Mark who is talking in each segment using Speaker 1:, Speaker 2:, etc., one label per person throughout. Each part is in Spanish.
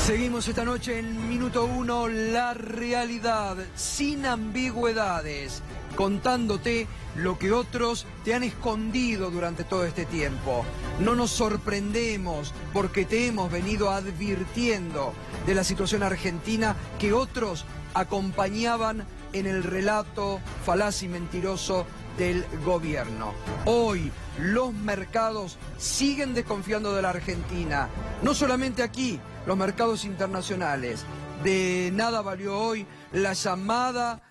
Speaker 1: Seguimos esta noche en Minuto 1, la realidad, sin ambigüedades, contándote lo que otros te han escondido durante todo este tiempo. No nos sorprendemos porque te hemos venido advirtiendo de la situación argentina que otros acompañaban en el relato falaz y mentiroso del gobierno. Hoy los mercados siguen desconfiando de la Argentina, no solamente aquí, los mercados internacionales. De nada valió hoy la llamada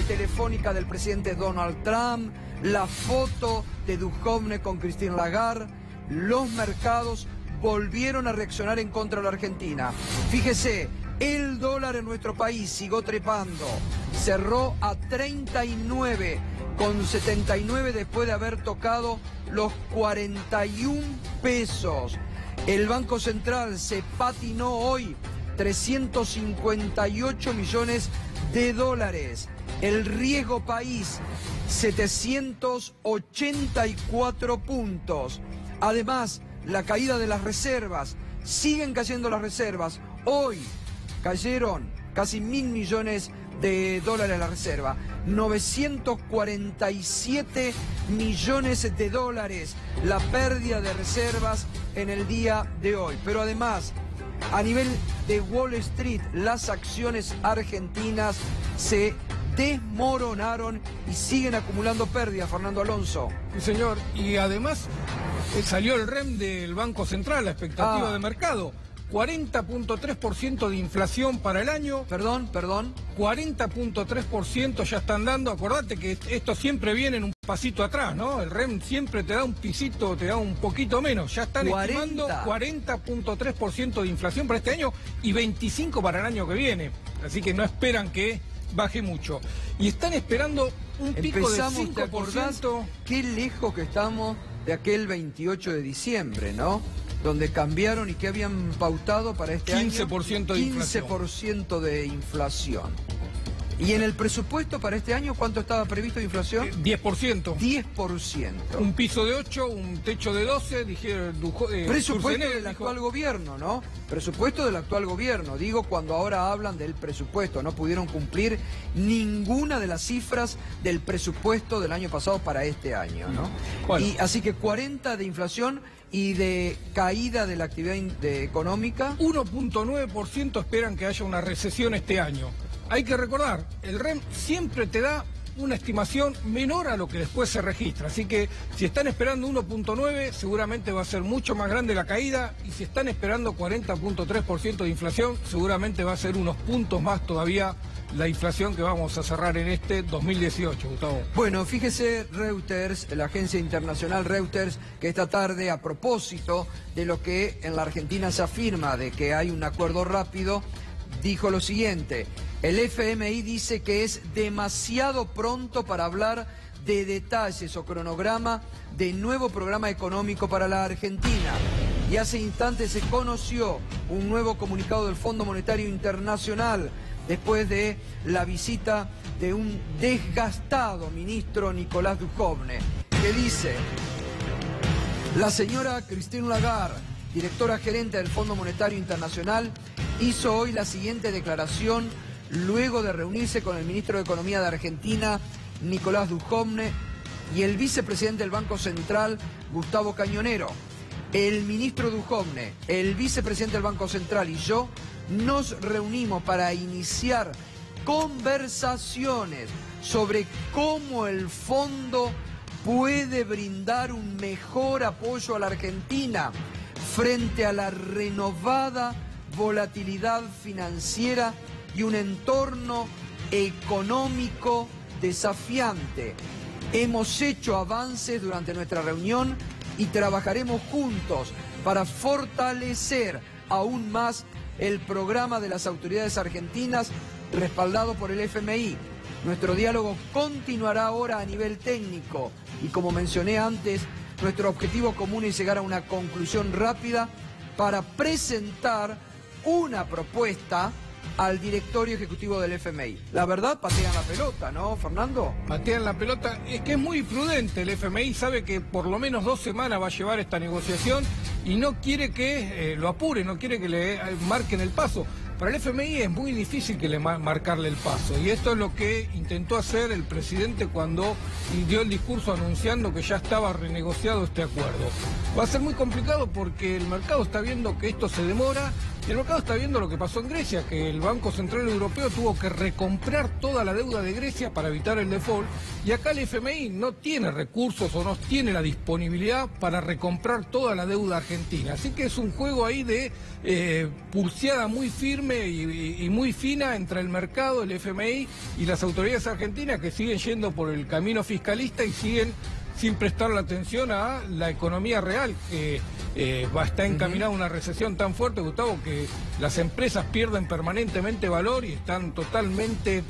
Speaker 1: telefónica del presidente Donald Trump, la foto de Duhovne con Christine Lagarde. Los mercados volvieron a reaccionar en contra de la Argentina. Fíjese, el dólar en nuestro país siguió trepando, cerró a 39,79 después de haber tocado los 41 pesos. El Banco Central se patinó hoy 358 millones de dólares. El riesgo país, 784 puntos. Además, la caída de las reservas. Siguen cayendo las reservas. Hoy cayeron casi 1.000 millones de dólares la reserva. 947 millones de dólares la pérdida de reservas en el día de hoy. Pero además, a nivel de Wall Street, las acciones argentinas se desmoronaron y siguen acumulando pérdidas, Fernando Alonso.
Speaker 2: Sí, señor. Y además salió el REM del Banco Central, la expectativa de mercado. 40,3% de inflación para el año.
Speaker 1: Perdón.
Speaker 2: 40,3% ya están dando. Acordate que esto siempre viene en un pasito atrás, ¿no? El REM siempre te da un pisito, te da un poquito menos. Ya están estimando 40,3% de inflación para este año y 25% para el año que viene. Así que no esperan que baje mucho. Y están esperando un pico de 5%.
Speaker 1: Qué lejos que estamos de aquel 28 de diciembre, ¿no? Donde cambiaron y que habían pautado para este
Speaker 2: 15%
Speaker 1: año.
Speaker 2: de inflación.
Speaker 1: 15% de inflación. ¿Y en el presupuesto para este año cuánto estaba previsto de inflación?
Speaker 2: 10%.
Speaker 1: 10%.
Speaker 2: Un piso de 8, un techo de 12, dijeron.
Speaker 1: Presupuesto del actual gobierno, ¿no? Presupuesto del actual gobierno. Digo, cuando ahora hablan del presupuesto, no pudieron cumplir ninguna de las cifras del presupuesto del año pasado para este año, ¿no?
Speaker 2: Bueno.
Speaker 1: Y así que 40 de inflación y de caída de la actividad económica.
Speaker 2: 1,9% esperan que haya una recesión este año. Hay que recordar, el REM siempre te da una estimación menor a lo que después se registra. Así que si están esperando 1,9, seguramente va a ser mucho más grande la caída. Y si están esperando 40,3% de inflación, seguramente va a ser unos puntos más todavía la inflación que vamos a cerrar en este 2018, Gustavo.
Speaker 1: Bueno, fíjese, Reuters, la agencia internacional Reuters, que esta tarde, a propósito de lo que en la Argentina se afirma de que hay un acuerdo rápido, dijo lo siguiente: el FMI dice que es demasiado pronto para hablar de detalles o cronograma de nuevo programa económico para la Argentina. Y hace instantes se conoció un nuevo comunicado del Fondo Monetario Internacional después de la visita de un desgastado ministro Nicolás Duhovne, que dice: la señora Christine Lagarde, directora gerente del Fondo Monetario Internacional, hizo hoy la siguiente declaración luego de reunirse con el ministro de Economía de Argentina, Nicolás Duhovne, y el vicepresidente del Banco Central, Gustavo Cañonero. El ministro Duhovne, el vicepresidente del Banco Central y yo nos reunimos para iniciar conversaciones sobre cómo el fondo puede brindar un mejor apoyo a la Argentina frente a la renovada volatilidad financiera y un entorno económico desafiante. Hemos hecho avances durante nuestra reunión y trabajaremos juntos para fortalecer aún más el programa de las autoridades argentinas respaldado por el FMI. Nuestro diálogo continuará ahora a nivel técnico y, como mencioné antes, nuestro objetivo común es llegar a una conclusión rápida para presentar una propuesta al directorio ejecutivo del FMI. La verdad, patean la pelota, ¿no, Fernando?
Speaker 2: Patean la pelota. Es que es muy prudente. El FMI sabe que por lo menos 2 semanas va a llevar esta negociación y no quiere que lo apure, no quiere que le marquen el paso. Para el FMI es muy difícil que le marcarle el paso, y esto es lo que intentó hacer el presidente cuando dio el discurso anunciando que ya estaba renegociado este acuerdo. Va a ser muy complicado porque el mercado está viendo que esto se demora, y el mercado está viendo lo que pasó en Grecia, que el Banco Central Europeo tuvo que recomprar toda la deuda de Grecia para evitar el default, y acá el FMI no tiene recursos o no tiene la disponibilidad para recomprar toda la deuda argentina. Así que es un juego ahí de pulseada muy firme y muy fina entre el mercado, el FMI y las autoridades argentinas, que siguen yendo por el camino fiscalista y siguen sin prestar la atención a la economía real, que está encaminada a una recesión tan fuerte, Gustavo, que las empresas pierden permanentemente valor y están totalmente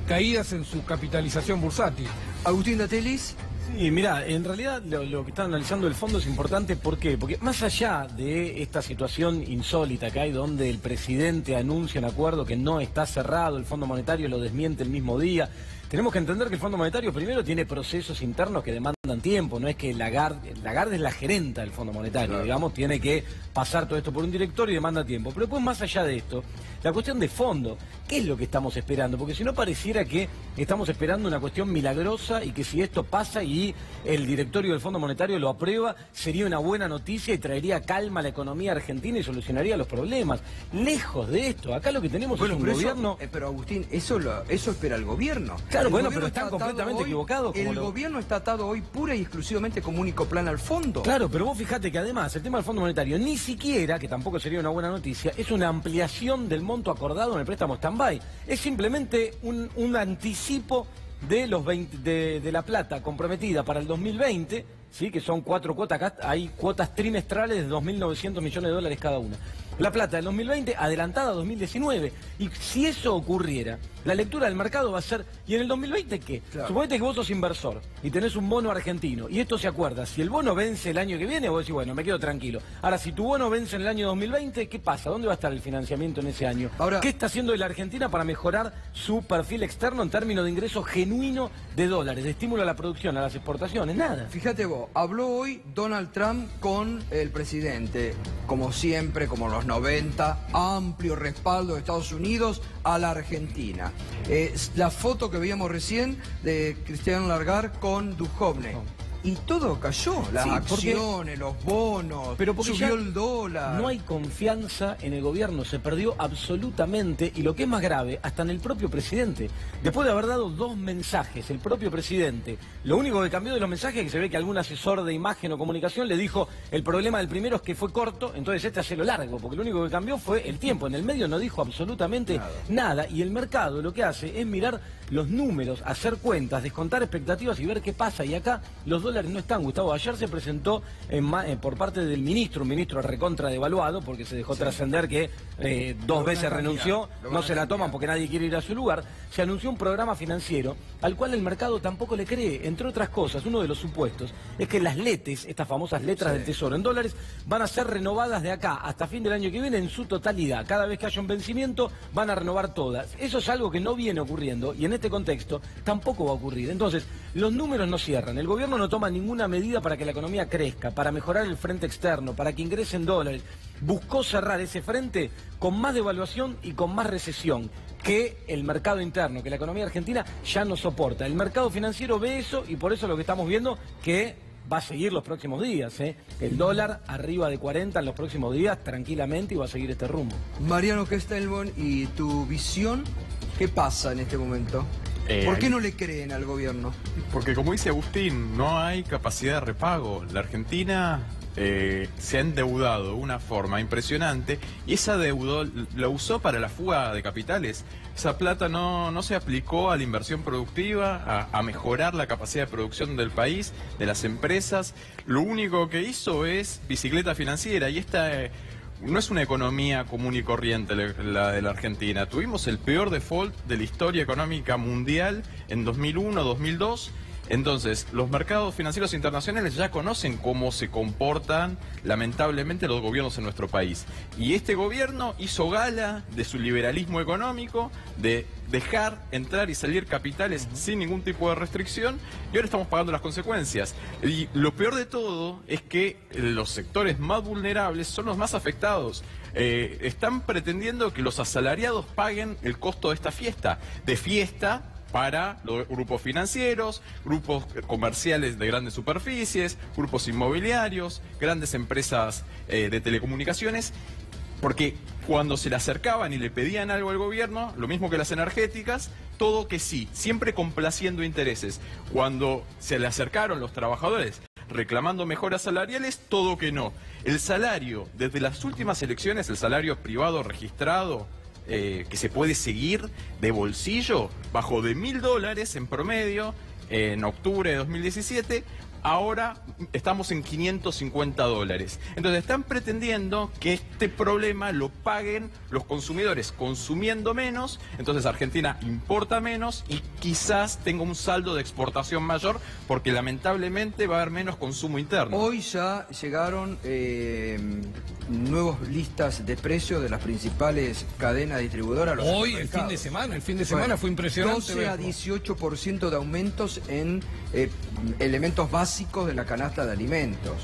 Speaker 2: caídas en su capitalización bursátil.
Speaker 1: Agustín Datelis.
Speaker 3: Sí, mira, en realidad lo que está analizando el fondo es importante. ¿Por qué? Porque más allá de esta situación insólita que hay, donde el presidente anuncia un acuerdo que no está cerrado, el Fondo Monetario lo desmiente el mismo día, tenemos que entender que el Fondo Monetario primero tiene procesos internos que demandan tiempo. No es que Lagarde es la gerenta del Fondo Monetario, claro, digamos, tiene que pasar todo esto por un directorio y demanda tiempo. Pero después, más allá de esto, la cuestión de fondo, ¿qué es lo que estamos esperando? Porque si no, pareciera que estamos esperando una cuestión milagrosa y que si esto pasa y el directorio del Fondo Monetario lo aprueba, sería una buena noticia y traería calma a la economía argentina y solucionaría los problemas. Lejos de esto, acá lo que tenemos es un gobierno...
Speaker 1: pero Agustín, eso espera el gobierno.
Speaker 3: Claro, bueno, pero están completamente equivocados.
Speaker 1: El gobierno está atado hoy pura y exclusivamente como único plan al fondo.
Speaker 3: Claro, pero vos fijate que además el tema del Fondo Monetario ni siquiera, que tampoco sería una buena noticia, es una ampliación del monto acordado en el préstamo stand-by. Es simplemente un anticipo de los de la plata comprometida para el 2020, ¿sí? Que son 4 cuotas, acá hay cuotas trimestrales de 2.900 millones de dólares cada una. La plata del 2020 adelantada a 2019. Y si eso ocurriera, la lectura del mercado va a ser, ¿y en el 2020 qué? Claro. Suponete que vos sos inversor y tenés un bono argentino, y esto se acuerda, si el bono vence el año que viene, vos decís, bueno, me quedo tranquilo. Ahora, si tu bono vence en el año 2020, ¿qué pasa? ¿Dónde va a estar el financiamiento en ese año? Ahora, ¿qué está haciendo la Argentina para mejorar su perfil externo en términos de ingreso genuino de dólares, de estímulo a la producción, a las exportaciones? Nada.
Speaker 1: Fíjate vos, habló hoy Donald Trump con el presidente, como siempre, como los 90, amplio respaldo de Estados Unidos a la Argentina. La foto que veíamos recién de Christine Lagarde con Duhovne. Y todo cayó, las acciones, los bonos,
Speaker 3: pero
Speaker 1: subió el dólar.
Speaker 3: No hay confianza en el gobierno, se perdió absolutamente, y lo que es más grave, hasta en el propio presidente. Después de haber dado 2 mensajes, el propio presidente, lo único que cambió de los mensajes es que se ve que algún asesor de imagen o comunicación le dijo, el problema del primero es que fue corto, entonces este hace lo largo, porque lo único que cambió fue el tiempo. En el medio no dijo absolutamente nada, y el mercado lo que hace es mirar los números, hacer cuentas, descontar expectativas y ver qué pasa. Y acá los dólares no están, Gustavo. Ayer se presentó por parte del ministro, un ministro recontra devaluado, porque se dejó trascender que 2 veces renunció, no se la toman porque nadie quiere ir a su lugar. Se anunció un programa financiero al cual el mercado tampoco le cree. Entre otras cosas, uno de los supuestos es que las letes, estas famosas letras del Tesoro en dólares, van a ser renovadas de acá hasta fin del año que viene en su totalidad. Cada vez que haya un vencimiento van a renovar todas. Eso es algo que no viene ocurriendo y en este contexto tampoco va a ocurrir. Entonces, los números no cierran. El gobierno no toma ninguna medida para que la economía crezca, para mejorar el frente externo, para que ingresen dólares. Buscó cerrar ese frente con más devaluación y con más recesión que el mercado interno, que la economía argentina ya no soporta. El mercado financiero ve eso y por eso lo que estamos viendo que va a seguir los próximos días. El dólar arriba de 40 en los próximos días tranquilamente y va a seguir este rumbo.
Speaker 1: Mariano Kestelborn, ¿y tu visión? ¿Qué pasa en este momento? ¿Por qué no le creen al gobierno?
Speaker 4: Porque, como dice Agustín, no hay capacidad de repago. La Argentina se ha endeudado de una forma impresionante y esa deuda la usó para la fuga de capitales. Esa plata no se aplicó a la inversión productiva, a mejorar la capacidad de producción del país, de las empresas. Lo único que hizo es bicicleta financiera, y esta no es una economía común y corriente la de la Argentina. Tuvimos el peor default de la historia económica mundial en 2001, 2002. Entonces, los mercados financieros internacionales ya conocen cómo se comportan, lamentablemente, los gobiernos en nuestro país. Y este gobierno hizo gala de su liberalismo económico, de dejar entrar y salir capitales sin ningún tipo de restricción, y ahora estamos pagando las consecuencias. Y lo peor de todo es que los sectores más vulnerables son los más afectados. Están pretendiendo que los asalariados paguen el costo de esta fiesta, para los grupos financieros, grupos comerciales de grandes superficies, grupos inmobiliarios, grandes empresas de telecomunicaciones, porque cuando se le acercaban y le pedían algo al gobierno, lo mismo que las energéticas, todo que sí, siempre complaciendo intereses. Cuando se le acercaron los trabajadores reclamando mejoras salariales, todo que no. El salario, desde las últimas elecciones, el salario privado registrado, que se puede seguir de bolsillo, bajó de $1.000 en promedio en octubre de 2017, ahora estamos en $550. Entonces están pretendiendo que este problema lo paguen los consumidores consumiendo menos, entonces Argentina importa menos y quizás tenga un saldo de exportación mayor porque lamentablemente va a haber menos consumo interno.
Speaker 1: Hoy ya llegaron nuevas listas de precios de las principales cadenas distribuidoras.
Speaker 2: Hoy, el fin de semana fue impresionante.
Speaker 1: 12 a 18% de aumentos en elementos básicos de la canasta de alimentos.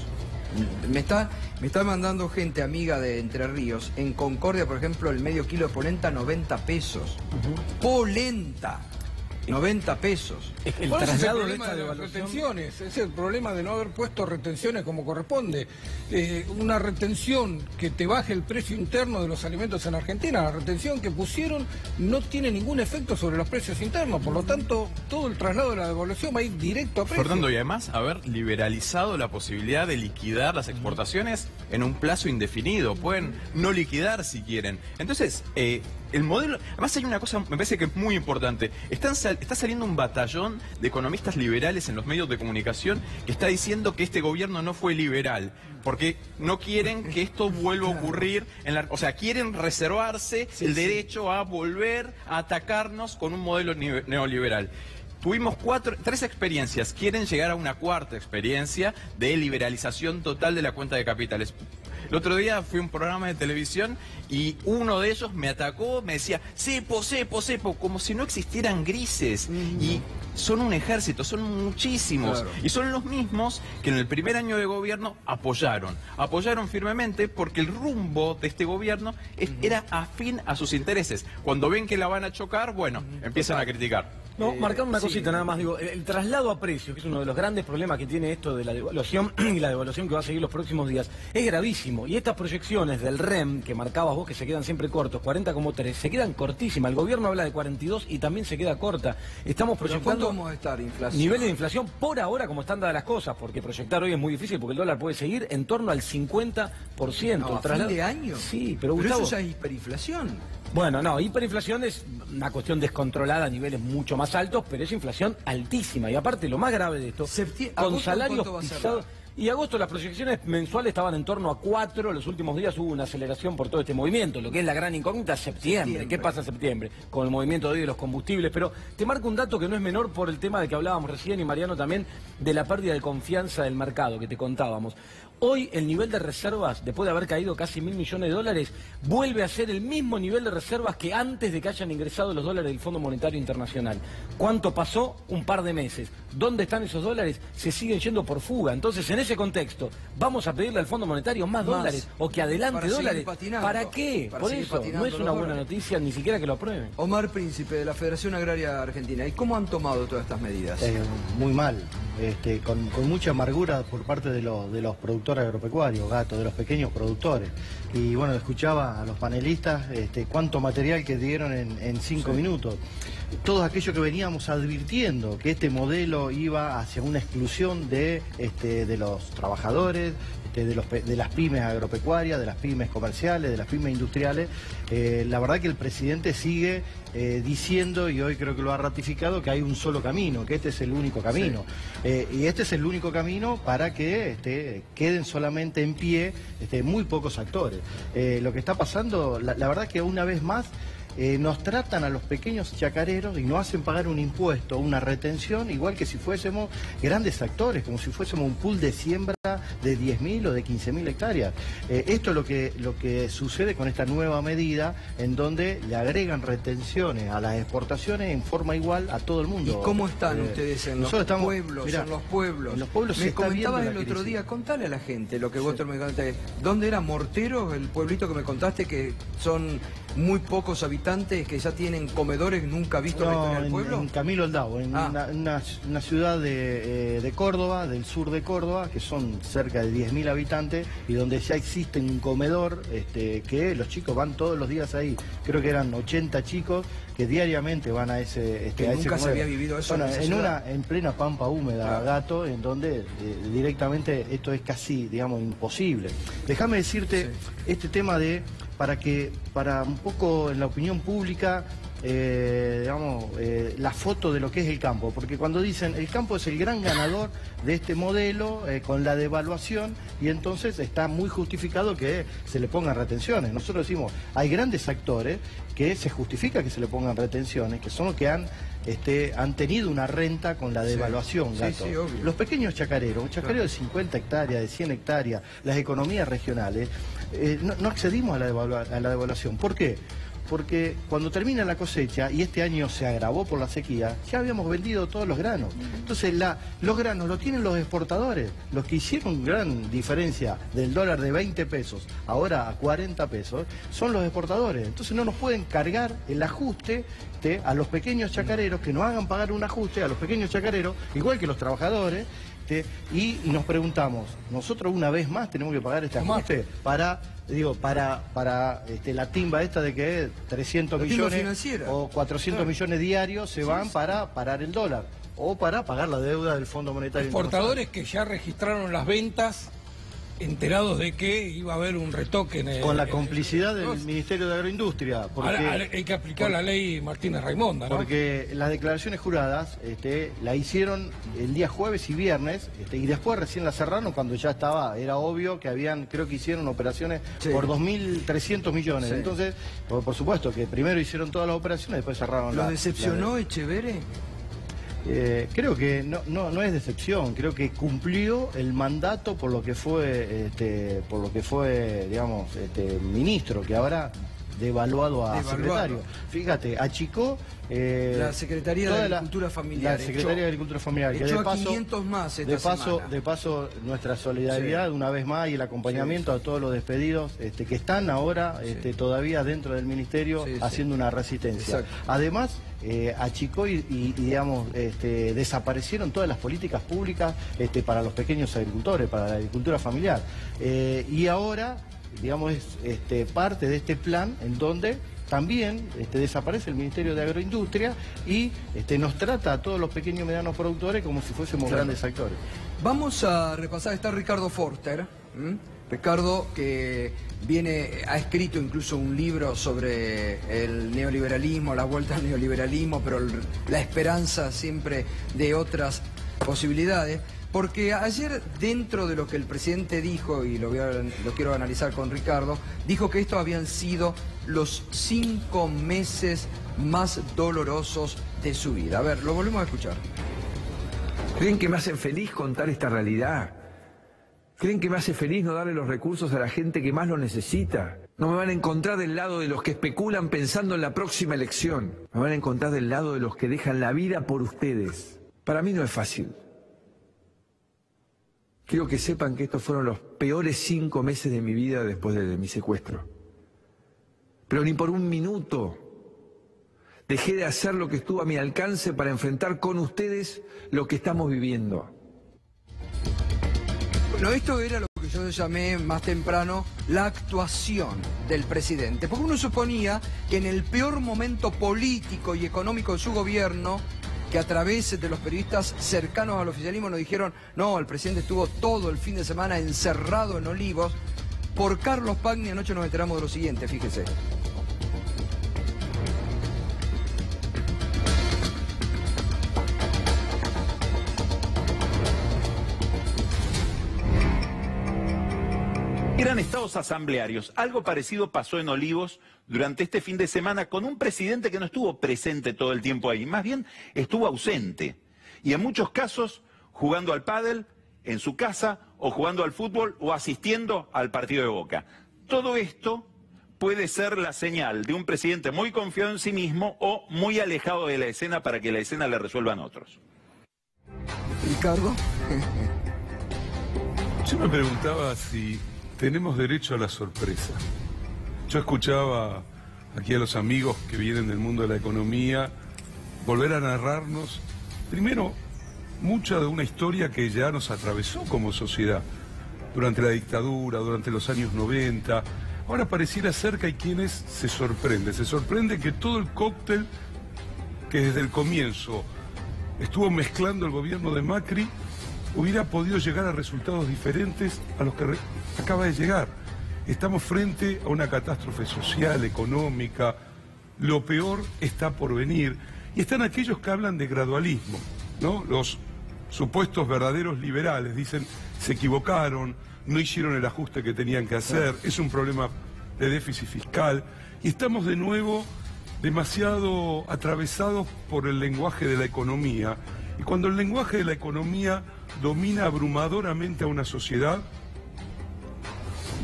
Speaker 1: Me está mandando gente amiga de Entre Ríos. En Concordia, por ejemplo, el medio kilo de polenta, 90 pesos. Polenta. 90 pesos.
Speaker 2: El traslado de esta devaluación, retenciones, es el problema de no haber puesto retenciones como corresponde. Una retención que te baje el precio interno de los alimentos en Argentina, la retención que pusieron no tiene ningún efecto sobre los precios internos, por lo tanto todo el traslado de la devaluación va a ir directo a precios.
Speaker 4: Fernando, y además haber liberalizado la posibilidad de liquidar las exportaciones en un plazo indefinido, pueden no liquidar si quieren. Entonces, el modelo, además hay una cosa, me parece que es muy importante, está saliendo un batallón de economistas liberales en los medios de comunicación que está diciendo que este gobierno no fue liberal, porque no quieren que esto vuelva a ocurrir, o sea, quieren reservarse el derecho a volver a atacarnos con un modelo neoliberal. Tuvimos 3 experiencias, quieren llegar a una 4ª experiencia de liberalización total de la cuenta de capitales. El otro día fui a un programa de televisión y uno de ellos me atacó, me decía, cepo, como si no existieran grises. Y son un ejército, son muchísimos. Claro. Y son los mismos que en el primer año de gobierno apoyaron firmemente porque el rumbo de este gobierno era afín a sus intereses. Cuando ven que la van a chocar, bueno, empiezan a criticar.
Speaker 3: No, marcar una cosita nada más, digo, el traslado a precios, que es uno de los grandes problemas que tiene esto de la devaluación y la devaluación que va a seguir los próximos días, es gravísimo. Y estas proyecciones del REM, que marcabas vos, que se quedan siempre cortos, 40,3, se quedan cortísimas. El gobierno habla de 42 y también se queda corta. Estamos proyectando
Speaker 1: vamos a estar inflación?
Speaker 3: Niveles de inflación por ahora como están dadas las cosas, porque proyectar hoy es muy difícil, porque el dólar puede seguir en torno al 50%.
Speaker 1: No, ¿a fin de año?
Speaker 3: Sí, pero Gustavo,
Speaker 1: eso ya es hiperinflación.
Speaker 3: Bueno, no, hiperinflación es una cuestión descontrolada a niveles mucho más altos, pero es inflación altísima. Y aparte, lo más grave de esto, con salarios pisados... Y agosto las proyecciones mensuales estaban en torno a 4, los últimos días hubo una aceleración por todo este movimiento, lo que es la gran incógnita, septiembre. ¿Qué pasa en septiembre? Con el movimiento de hoy de los combustibles, pero te marco un dato que no es menor por el tema de que hablábamos recién y Mariano también, de la pérdida de confianza del mercado que te contábamos. Hoy el nivel de reservas, después de haber caído casi $1.000 millones, vuelve a ser el mismo nivel de reservas que antes de que hayan ingresado los dólares del Fondo Monetario Internacional. ¿Cuánto pasó? Un par de meses. ¿Dónde están esos dólares? Se siguen yendo por fuga. Entonces, en ese contexto, ¿vamos a pedirle al Fondo Monetario más dólares o que adelante dólares? ¿Para qué? Por eso, no es una buena noticia ni siquiera que lo aprueben.
Speaker 1: Omar Príncipe, de la Federación Agraria Argentina. ¿Y cómo han tomado todas estas medidas?
Speaker 5: Muy mal. Con mucha amargura por parte de los productores agropecuarios, de los pequeños productores. Y bueno, escuchaba a los panelistas cuánto material que dieron en 5 minutos. Todos aquellos que veníamos advirtiendo que este modelo iba hacia una exclusión de los trabajadores, de las pymes agropecuarias, de las pymes comerciales, de las pymes industriales. La verdad que el presidente sigue diciendo, y hoy creo que lo ha ratificado, que hay un solo camino, que este es el único camino. Sí. Y este es el único camino para que queden solamente en pie muy pocos actores. Lo que está pasando, la verdad que una vez más, nos tratan a los pequeños chacareros y nos hacen pagar un impuesto, una retención, igual que si fuésemos grandes actores, como si fuésemos un pool de siembra de 10.000 o de 15.000 hectáreas. Esto es lo que sucede con esta nueva medida, en donde le agregan retenciones a las exportaciones en forma igual a todo el mundo.
Speaker 1: ¿Y cómo están ustedes en los pueblos?
Speaker 5: Mirá,
Speaker 1: en los pueblos.
Speaker 5: En los pueblos
Speaker 1: me comentabas el otro día, contale a la gente lo que vos me contaste. ¿Dónde era Morteros, el pueblito que me contaste, que son muy pocos habitantes que ya tienen comedores nunca vistos en la historia del pueblo?
Speaker 5: En Camilo Aldao, en una ciudad de Córdoba, del sur de Córdoba, que son cerca de 10.000 habitantes y donde ya existe un comedor que los chicos van todos los días ahí. Creo que eran 80 chicos que diariamente van a ese
Speaker 1: que
Speaker 5: a
Speaker 1: nunca
Speaker 5: ese
Speaker 1: se había vivido eso
Speaker 5: en plena pampa húmeda, claro. Gato, en donde directamente esto es casi, digamos, imposible. Déjame decirte este tema de para un poco en la opinión pública, la foto de lo que es el campo, porque cuando dicen el campo es el gran ganador de este modelo con la devaluación, y entonces está muy justificado que se le pongan retenciones. Nosotros decimos, hay grandes actores que se justifica que se le pongan retenciones, que son los que han tenido una renta con la devaluación, Gato.
Speaker 1: Sí, obvio.
Speaker 5: Los pequeños chacareros, un chacarero de 50 hectáreas, de 100 hectáreas, las economías regionales, no accedimos a la devaluación. ¿Por qué? Porque cuando termina la cosecha, y este año se agravó por la sequía, ya habíamos vendido todos los granos. Entonces los granos los tienen los exportadores, los que hicieron gran diferencia del dólar de 20 pesos, ahora a 40 pesos, son los exportadores. Entonces no nos pueden cargar el ajuste a los pequeños chacareros, que nos hagan pagar un ajuste a los pequeños chacareros, igual que los trabajadores. Y nos preguntamos, ¿nosotros una vez más tenemos que pagar este ajuste para la timba esta de que 300 millones o 400 millones diarios se van para parar el dólar o para pagar la deuda del Fondo Monetario Internacional?
Speaker 2: Exportadores que ya registraron las ventas, enterados de que iba a haber un retoque
Speaker 5: con la complicidad del Ministerio de Agroindustria.
Speaker 2: Porque hay que aplicar la ley Martínez Raimonda, ¿no?
Speaker 5: Porque las declaraciones juradas la hicieron el día jueves y viernes, y después recién la cerraron cuando ya era obvio que creo que hicieron operaciones por 2.300 millones. Entonces, por supuesto que primero hicieron todas las operaciones, después cerraron.
Speaker 1: ¿Lo decepcionó Echeverri?
Speaker 5: Creo que no es decepción, creo que cumplió el mandato por lo que fue digamos, ministro, que ahora devaluado a secretario. Fíjate, achicó
Speaker 1: la Secretaría de Agricultura Familiar.
Speaker 5: La Secretaría de Agricultura Familiar.
Speaker 1: Que de paso, 500 más de
Speaker 5: paso, nuestra solidaridad una vez más y el acompañamiento a todos los despedidos que están ahora todavía dentro del ministerio haciendo una resistencia. Exacto. Además, achicó y digamos, desaparecieron todas las políticas públicas para los pequeños agricultores, para la agricultura familiar. Y ahora, digamos, es parte de este plan en donde también desaparece el Ministerio de Agroindustria y nos trata a todos los pequeños y medianos productores como si fuésemos grandes actores.
Speaker 1: Vamos a repasar, está Ricardo Forster. Ricardo, que ha escrito incluso un libro sobre el neoliberalismo, la vuelta al neoliberalismo, pero la esperanza siempre de otras posibilidades. Porque ayer, dentro de lo que el presidente dijo, y lo quiero analizar con Ricardo, dijo que estos habían sido los 5 meses más dolorosos de su vida. A ver, lo volvemos a escuchar.
Speaker 6: ¿Creen que me hace feliz contar esta realidad? ¿Creen que me hace feliz no darle los recursos a la gente que más lo necesita? No me van a encontrar del lado de los que especulan pensando en la próxima elección. Me van a encontrar del lado de los que dejan la vida por ustedes. Para mí no es fácil. Quiero que sepan que estos fueron los peores 5 meses de mi vida después de mi secuestro. Pero ni por un minuto dejé de hacer lo que estuvo a mi alcance para enfrentar con ustedes lo que estamos viviendo.
Speaker 1: Bueno, esto era lo que yo llamé más temprano la actuación del presidente. Porque uno suponía que en el peor momento político y económico de su gobierno, que a través de los periodistas cercanos al oficialismo nos dijeron, no, el presidente estuvo todo el fin de semana encerrado en Olivos. Por Carlos Pagni anoche nos enteramos de lo siguiente, fíjese.
Speaker 7: Eran estados asamblearios. Algo parecido pasó en Olivos durante este fin de semana con un presidente que no estuvo presente todo el tiempo ahí, más bien estuvo ausente. Y en muchos casos jugando al pádel en su casa o jugando al fútbol o asistiendo al partido de Boca. Todo esto puede ser la señal de un presidente muy confiado en sí mismo o muy alejado de la escena para que la escena le resuelvan otros.
Speaker 1: Ricardo.
Speaker 8: Yo me preguntaba si tenemos derecho a la sorpresa. Yo escuchaba aquí a los amigos que vienen del mundo de la economía volver a narrarnos, primero, mucha de una historia que ya nos atravesó como sociedad, durante la dictadura, durante los años 90. Ahora pareciera ser que hay quienes se sorprende que todo el cóctel que desde el comienzo estuvo mezclando el gobierno de Macri hubiera podido llegar a resultados diferentes a los que acaba de llegar. Estamos frente a una catástrofe social, económica, lo peor está por venir. Y están aquellos que hablan de gradualismo, ¿no? Los supuestos verdaderos liberales dicen, se equivocaron, no hicieron el ajuste que tenían que hacer, es un problema de déficit fiscal. Y estamos de nuevo demasiado atravesados por el lenguaje de la economía. Y cuando el lenguaje de la economía domina abrumadoramente a una sociedad,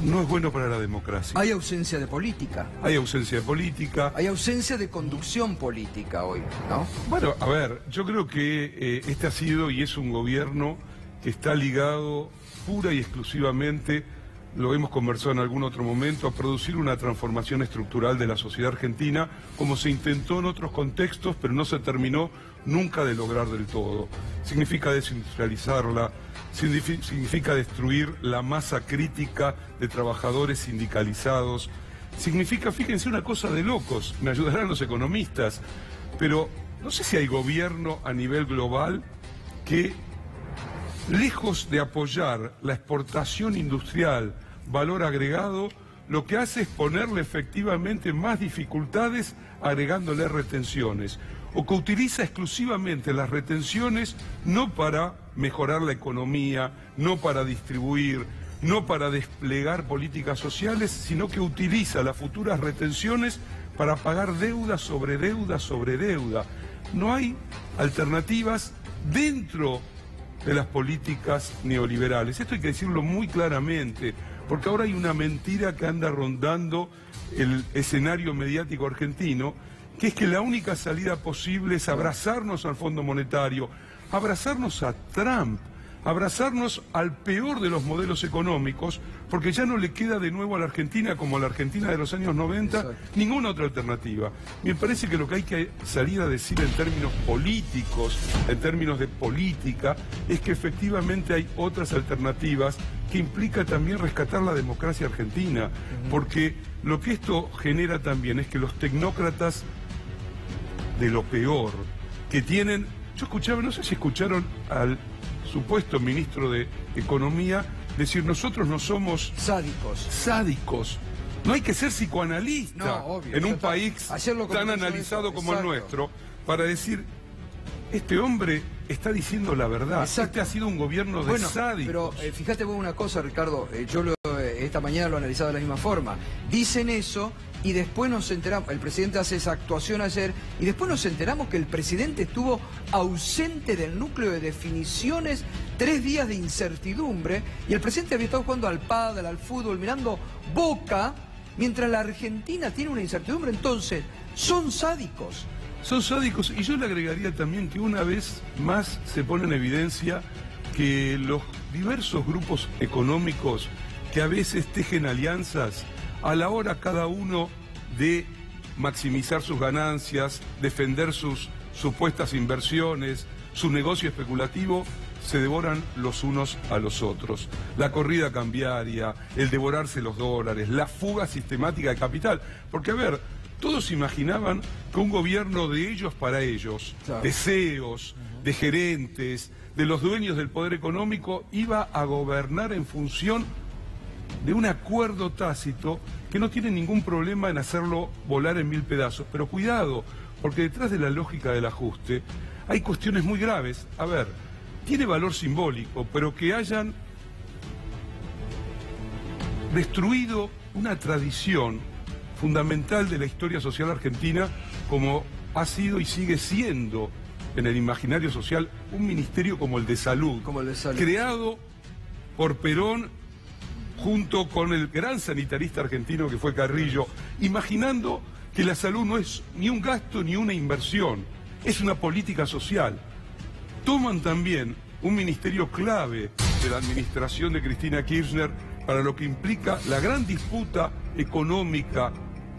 Speaker 8: no es bueno para la democracia.
Speaker 1: Hay ausencia de política.
Speaker 8: Hay ausencia de política.
Speaker 1: Hay ausencia de conducción política hoy, ¿no?
Speaker 8: Bueno, a ver, yo creo que este ha sido y es un gobierno que está ligado pura y exclusivamente, lo hemos conversado en algún otro momento, a producir una transformación estructural de la sociedad argentina, como se intentó en otros contextos, pero no se terminó nunca de lograr del todo. Significa desindustrializarla, significa destruir la masa crítica de trabajadores sindicalizados, significa, fíjense, una cosa de locos, me ayudarán los economistas, pero no sé si hay gobierno a nivel global que, lejos de apoyar la exportación industrial, valor agregado, lo que hace es ponerle efectivamente más dificultades agregándole retenciones, o que utiliza exclusivamente las retenciones no para mejorar la economía, no para distribuir, no para desplegar políticas sociales, sino que utiliza las futuras retenciones para pagar deuda sobre deuda sobre deuda. No hay alternativas dentro de las políticas neoliberales. Esto hay que decirlo muy claramente, porque ahora hay una mentira que anda rondando el escenario mediático argentino, que es que la única salida posible es abrazarnos al Fondo Monetario, abrazarnos a Trump, abrazarnos al peor de los modelos económicos, porque ya no le queda de nuevo a la Argentina, como a la Argentina de los años 90, exacto, ninguna otra alternativa. Me parece que lo que hay que salir a decir en términos políticos, en términos de política, es que efectivamente hay otras alternativas que implica también rescatar la democracia argentina, porque lo que esto genera también es que los tecnócratas de lo peor, que tienen... Yo escuchaba, no sé si escucharon al supuesto ministro de Economía decir, nosotros no somos... Sádicos. No hay que ser psicoanalista, no, obvio, en un país tan analizado como el nuestro, para decir, este hombre está diciendo la verdad. Exacto. Este ha sido un gobierno de sádicos.
Speaker 1: Pero fíjate vos una cosa, Ricardo, esta mañana lo he analizado de la misma forma. Dicen eso y después nos enteramos, el presidente hace esa actuación ayer, y después nos enteramos que el presidente estuvo ausente del núcleo de definiciones, 3 días de incertidumbre, y el presidente había estado jugando al pádel, al fútbol, mirando Boca, mientras la Argentina tiene una incertidumbre. Entonces, son sádicos.
Speaker 8: Son sádicos, y yo le agregaría también que una vez más se pone en evidencia que los diversos grupos económicos que a veces tejen alianzas, a la hora cada uno de maximizar sus ganancias, defender sus supuestas inversiones, su negocio especulativo, se devoran los unos a los otros. La corrida cambiaria, el devorarse los dólares, la fuga sistemática de capital. Porque, a ver, todos imaginaban que un gobierno de ellos para ellos, claro, de CEOs, de gerentes, de los dueños del poder económico, iba a gobernar en función de un acuerdo tácito que no tiene ningún problema en hacerlo volar en 1000 pedazos. Pero cuidado, porque detrás de la lógica del ajuste hay cuestiones muy graves. A ver, tiene valor simbólico, pero que hayan destruido una tradición fundamental de la historia social argentina, como ha sido y sigue siendo en el imaginario social un ministerio como el de salud, creado por Perón junto con el gran sanitarista argentino que fue Carrillo, imaginando que la salud no es ni un gasto ni una inversión, es una política social. Toman también un ministerio clave de la administración de Cristina Kirchner para lo que implica la gran disputa económica,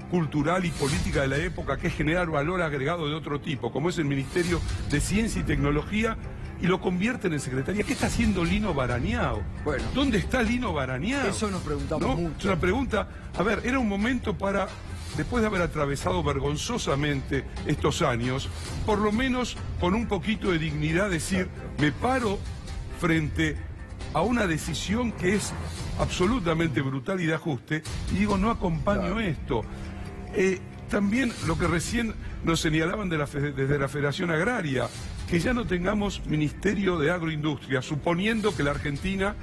Speaker 8: cultural y política de la época, que es generar valor agregado de otro tipo, como es el Ministerio de Ciencia y Tecnología, y lo convierten en secretaría. ¿Qué está haciendo Lino Barañao?
Speaker 1: Bueno,
Speaker 8: ¿dónde está Lino Barañao?
Speaker 1: Eso nos preguntamos mucho.
Speaker 8: Es una pregunta, a ver, era un momento para, después de haber atravesado vergonzosamente estos años, por lo menos con un poquito de dignidad decir, me paro frente a una decisión que es absolutamente brutal y de ajuste, y digo, no acompaño esto. También lo que recién nos señalaban desde la Federación Agraria, que ya no tengamos Ministerio de Agroindustria, suponiendo que la Argentina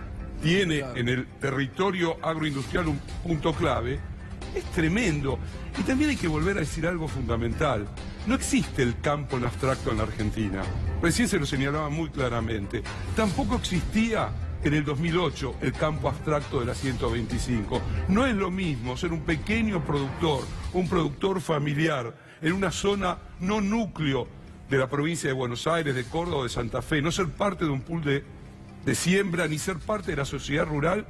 Speaker 8: tiene en el territorio agroindustrial un punto clave, es tremendo. Y también hay que volver a decir algo fundamental. No existe el campo en abstracto en la Argentina. Recién se lo señalaba muy claramente. Tampoco existía en el 2008 el campo abstracto de la 125. No es lo mismo ser un pequeño productor, un productor familiar, en una zona no núcleo de la provincia de Buenos Aires, de Córdoba o de Santa Fe, no ser parte de un pool de siembra, ni ser parte de la sociedad rural,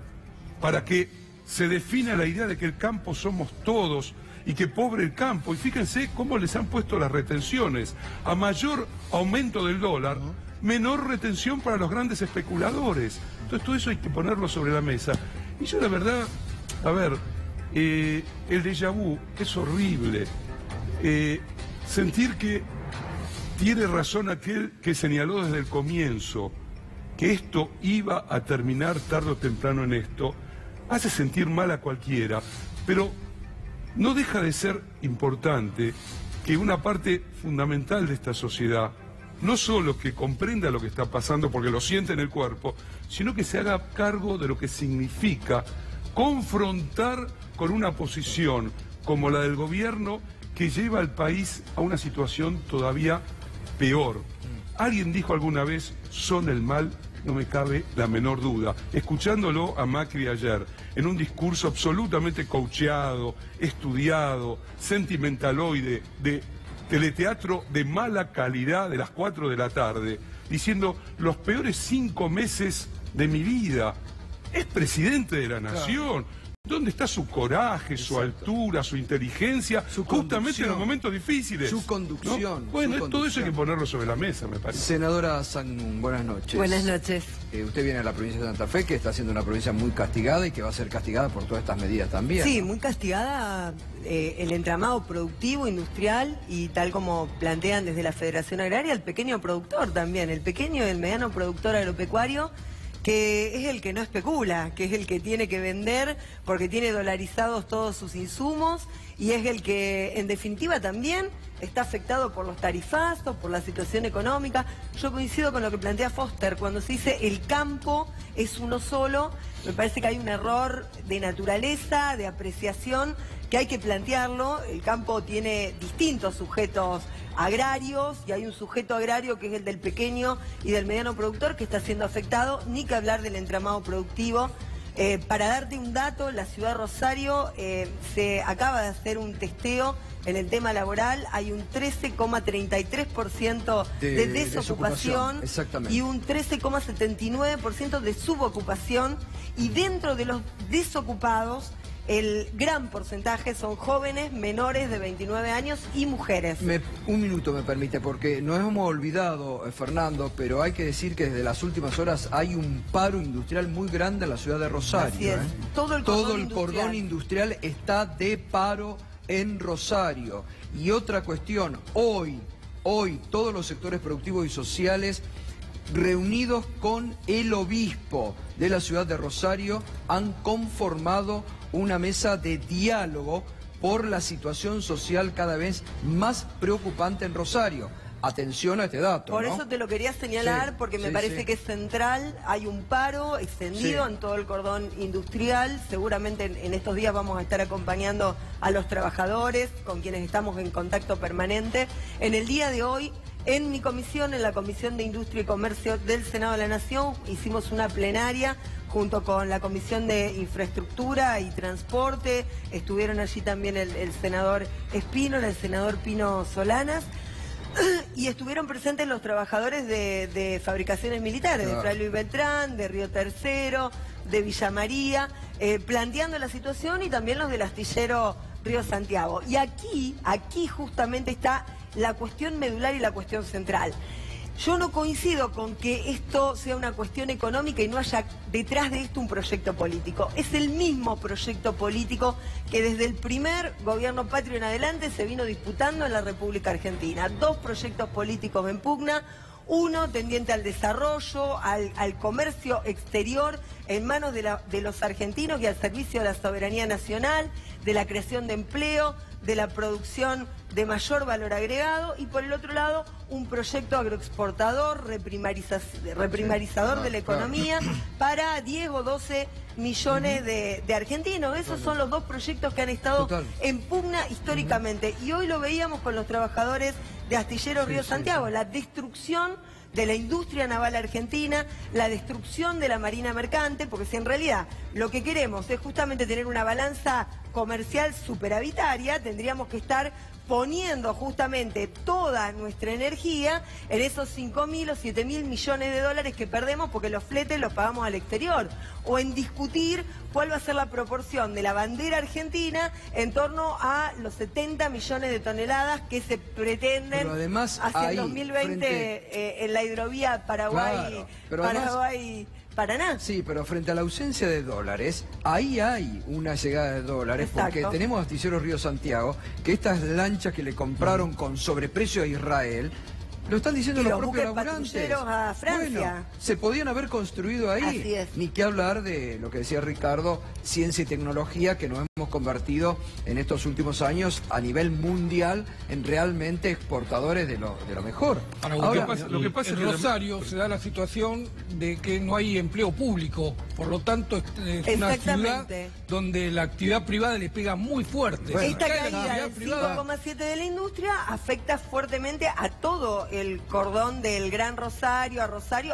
Speaker 8: para que se defina la idea de que el campo somos todos y que pobre el campo. Y fíjense cómo les han puesto las retenciones. A mayor aumento del dólar, menor retención para los grandes especuladores. Entonces todo eso hay que ponerlo sobre la mesa. Y yo la verdad, a ver, el déjà vu es horrible. Sentir que tiene razón aquel que señaló desde el comienzo que esto iba a terminar tarde o temprano en esto, hace sentir mal a cualquiera, pero no deja de ser importante que una parte fundamental de esta sociedad no solo que comprenda lo que está pasando porque lo siente en el cuerpo, sino que se haga cargo de lo que significa confrontar con una posición como la del gobierno que lleva al país a una situación todavía peor. Alguien dijo alguna vez, son el mal, no me cabe la menor duda. Escuchándolo a Macri ayer, en un discurso absolutamente coacheado, estudiado, sentimentaloide, de teleteatro de mala calidad de las 4 de la tarde, diciendo los peores 5 meses de mi vida. Es presidente de la nación. ¿Dónde está su coraje, su altura, su inteligencia, justamente en los momentos difíciles?
Speaker 1: Su conducción.
Speaker 8: ¿No? Bueno,
Speaker 1: su
Speaker 8: todo eso hay que ponerlo sobre la mesa, me parece.
Speaker 1: Senadora Sangnum, buenas noches.
Speaker 9: Buenas noches.
Speaker 1: Usted viene a la provincia de Santa Fe, que está siendo una provincia muy castigada y que va a ser castigada por todas estas medidas también.
Speaker 9: Sí, muy castigada el entramado productivo, industrial y tal como plantean desde la Federación Agraria, el pequeño productor también, el pequeño y el mediano productor agropecuario, que es el que no especula, que es el que tiene que vender porque tiene dolarizados todos sus insumos y es el que en definitiva también está afectado por los tarifazos, por la situación económica. Yo coincido con lo que plantea Foster, cuando se dice el campo es uno solo, me parece que hay un error de naturaleza, de apreciación, que hay que plantearlo. El campo tiene distintos sujetos agrarios y hay un sujeto agrario que es el del pequeño y del mediano productor que está siendo afectado, ni que hablar del entramado productivo. Para darte un dato, la ciudad de Rosario se acaba de hacer un testeo en el tema laboral, hay un 13,33% de desocupación y un 13,79% de subocupación, y dentro de los desocupados el gran porcentaje son jóvenes menores de 29 años y mujeres.
Speaker 1: Un minuto me permite, porque nos hemos olvidado, Fernando, pero hay que decir que desde las últimas horas hay un paro industrial muy grande en la ciudad de Rosario.
Speaker 9: Así es. Todo el
Speaker 1: cordón industrial está de paro en Rosario. Y otra cuestión, hoy todos los sectores productivos y sociales reunidos con el obispo de la ciudad de Rosario han conformado una mesa de diálogo por la situación social cada vez más preocupante en Rosario. atención a este dato.
Speaker 9: Por
Speaker 1: ¿no?
Speaker 9: eso te lo quería señalar,
Speaker 1: Sí,
Speaker 9: porque me
Speaker 1: sí,
Speaker 9: parece
Speaker 1: sí.
Speaker 9: que es central. Hay un paro extendido
Speaker 1: Sí.
Speaker 9: en todo el cordón industrial. Seguramente en estos días vamos a estar acompañando a los trabajadores, con quienes estamos en contacto permanente. En el día de hoy, en mi comisión, en la Comisión de Industria y Comercio del Senado de la Nación, hicimos una plenaria junto con la Comisión de Infraestructura y Transporte. Estuvieron allí también el senador Espínola, el senador Pino Solanas, y estuvieron presentes los trabajadores de fabricaciones militares,
Speaker 1: Claro.
Speaker 9: de Fray Luis Beltrán, de Río Tercero, de Villa María, planteando la situación, y también los del astillero Río Santiago. Y aquí justamente está la cuestión medular y la cuestión central. Yo no coincido con que esto sea una cuestión económica y no haya detrás de esto un proyecto político. Es el mismo proyecto político que desde el primer gobierno patrio en adelante se vino disputando en la República Argentina. Dos proyectos políticos en pugna. Uno tendiente al desarrollo, al comercio exterior en manos de los argentinos y al servicio de la soberanía nacional, de la creación de empleo, de la producción de mayor valor agregado, y por el otro lado un proyecto agroexportador, reprimarizador de la economía para 10 o 12 millones de argentinos. Esos son los dos proyectos que han estado en pugna históricamente, y hoy lo veíamos con los trabajadores de Astillero Río Santiago, la destrucción de la industria naval argentina, la destrucción de la marina mercante, porque si en realidad lo que queremos es justamente tener una balanza comercial superavitaria, tendríamos que estar poniendo justamente toda nuestra energía en esos 5.000 o 7.000 millones de dólares que perdemos porque los fletes los pagamos al exterior, o en discutir cuál va a ser la proporción de la bandera argentina en torno a los 70 millones de toneladas que se pretenden.
Speaker 1: Pero además
Speaker 9: hacia el
Speaker 1: ahí,
Speaker 9: 2020 en la hidrovía Paraguay,
Speaker 1: pero además,
Speaker 9: Paraná.
Speaker 1: Sí, pero frente a la ausencia de dólares, ahí hay una llegada de dólares.
Speaker 9: Exacto.
Speaker 1: Porque tenemos Astillero Río Santiago, que estas lanchas que le compraron con sobreprecio a Israel, lo están diciendo
Speaker 9: Y
Speaker 1: los
Speaker 9: los
Speaker 1: propios
Speaker 9: buques
Speaker 1: laburantes.
Speaker 9: patrulleros a Francia.
Speaker 1: Bueno, se podían haber construido ahí.
Speaker 9: Así es.
Speaker 1: Ni que hablar de lo que decía Ricardo, ciencia y tecnología, que nos hemos convertido en estos últimos años a nivel mundial en realmente exportadores de lo mejor.
Speaker 2: Ahora, lo que pasa es que en Rosario se da la situación de que no hay empleo público, por lo tanto es una ciudad donde la actividad privada le pega muy fuerte.
Speaker 9: Bueno, esta caída del 5,7 de la industria afecta fuertemente a todo el cordón del Gran Rosario,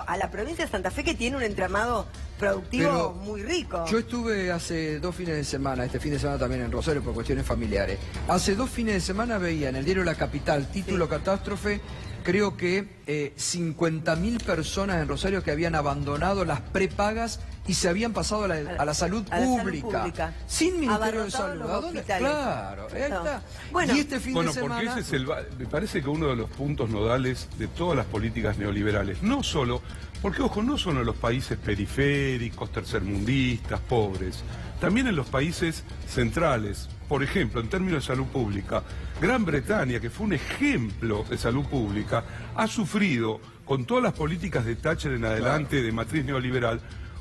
Speaker 9: a la provincia de Santa Fe, que tiene un entramado productivo
Speaker 1: Pero
Speaker 9: muy rico.
Speaker 1: Yo estuve hace 2 fines de semana, este fin de semana también en Rosario por cuestiones familiares. Hace 2 fines de semana veía en el diario La Capital, título catástrofe, creo que 50.000 personas en Rosario que habían abandonado las prepagas y se habían pasado a la salud pública. Sin Ministerio de Salud. ¿A dónde? Claro, ahí está.
Speaker 9: Bueno,
Speaker 1: y este fin de semana...
Speaker 8: porque ese es me parece que uno de los puntos nodales de todas las políticas neoliberales, no solo, porque ojo, no solo en los países periféricos, tercermundistas, pobres, también en los países centrales. Por ejemplo, en términos de salud pública, Gran Bretaña, que fue un ejemplo de salud pública, ha sufrido, con todas las políticas de Thatcher en adelante, de matriz neoliberal,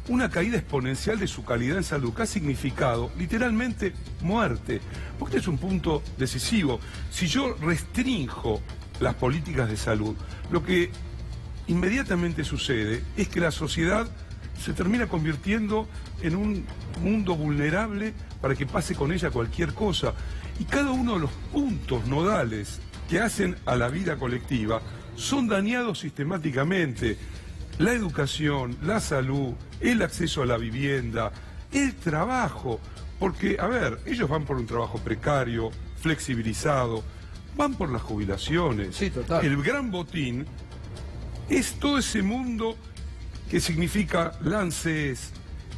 Speaker 8: una caída exponencial de su calidad en salud, que ha significado literalmente muerte. Porque este es un punto decisivo. Si yo restringo las políticas de salud, lo que inmediatamente sucede es que la sociedad se termina convirtiendo en un mundo vulnerable para que pase con ella cualquier cosa. Y cada uno de los puntos nodales que hacen a la vida colectiva son dañados sistemáticamente. La educación, la salud, el acceso a la vivienda, el trabajo. Porque, a ver, ellos van por un trabajo precario, flexibilizado, van por las jubilaciones.
Speaker 1: Sí, total.
Speaker 8: El gran botín es todo ese mundo que significa lances,